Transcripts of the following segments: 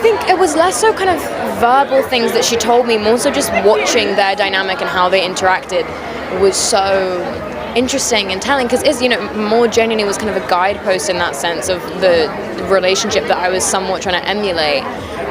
think it was less so kind of verbal things that she told me, more so just watching their dynamic and how they interacted was so interesting and telling, because it's, you know, more genuinely was kind of a guidepost in that sense of the relationship that I was somewhat trying to emulate.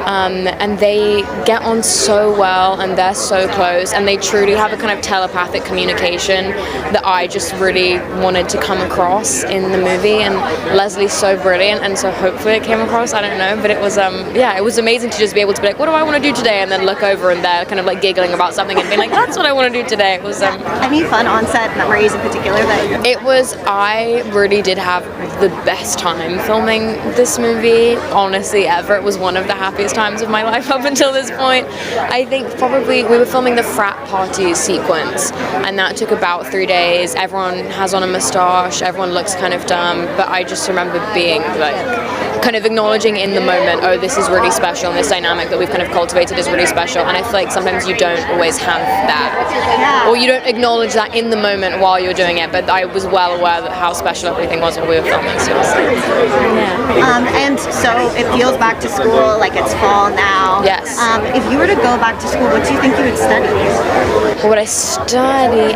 And they get on so well, and they're so close, and they truly have a kind of telepathic communication that I just really wanted to come across in the movie. And Leslie's so brilliant, and so hopefully it came across, I don't know, but it was it was amazing to just be able to be like, what do I want to do today, and then look over and they're kind of like giggling about something and being like, that's what I want to do today. It was any fun on-set memories in particular that I really did have the best time filming this movie, honestly, ever. It was one of the happiest times of my life up until this point. I think probably we were filming the frat party sequence, and that took about 3 days. Everyone has on a moustache, everyone looks kind of dumb, but I just remember being like kind of acknowledging in the moment, oh, this is really special, and this dynamic that we've kind of cultivated is really special. And I feel like sometimes you don't always have that, or you don't acknowledge that in the moment while you're doing it, but I was well aware that how special everything was while we were filming. So and so it feels back to school, like it's fall now. Yes. If you were to go back to school, what do you think you would study? What would I study?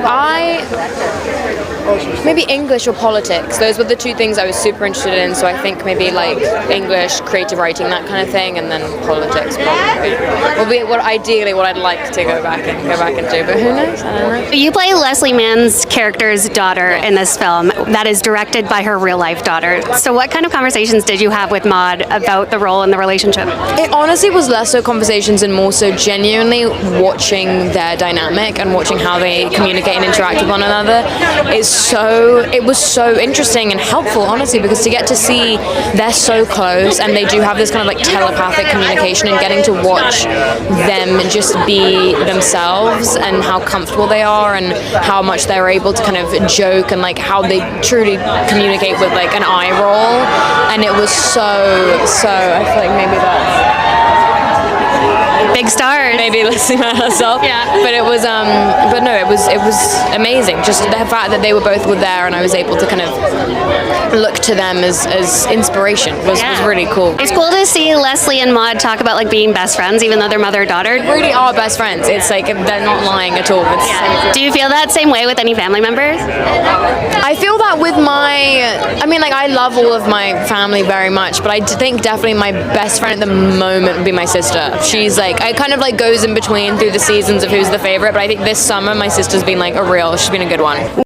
Maybe English or politics. Those were the two things I was super interested in, so I think maybe like English, creative writing, that kind of thing, and then politics probably will be what I'd like to go back and do, but who knows? I don't know. You play Leslie Mann's character's daughter in this film that is directed by her real life daughter. So what kind of conversations did you have with Maud about the role and the relationship? It honestly was less so conversations and more so genuinely watching their dynamic and watching how they communicate and interact with one another. It was so interesting and helpful, honestly, because to get to see they're so close and they do have this kind of like telepathic communication, and getting to watch them just be themselves and how comfortable they are and how much they're able to kind of joke and like how they truly communicate with like an eye roll. And it was so I feel like maybe that's big stars. Maybe listening to herself. Yeah. But it was it was amazing. Just the fact that they were both there and I was able to kind of look to them as inspiration was really cool. It's cool to see Leslie and Maud talk about like being best friends, even though they're mother-daughter. They really are best friends. It's like they're not lying at all. Do you feel that same way with any family members? I feel that with I love all of my family very much, but I think definitely my best friend at the moment would be my sister. She's like, it kind of like goes in between through the seasons of who's the favorite, but I think this summer my sister's been like she's been a good one.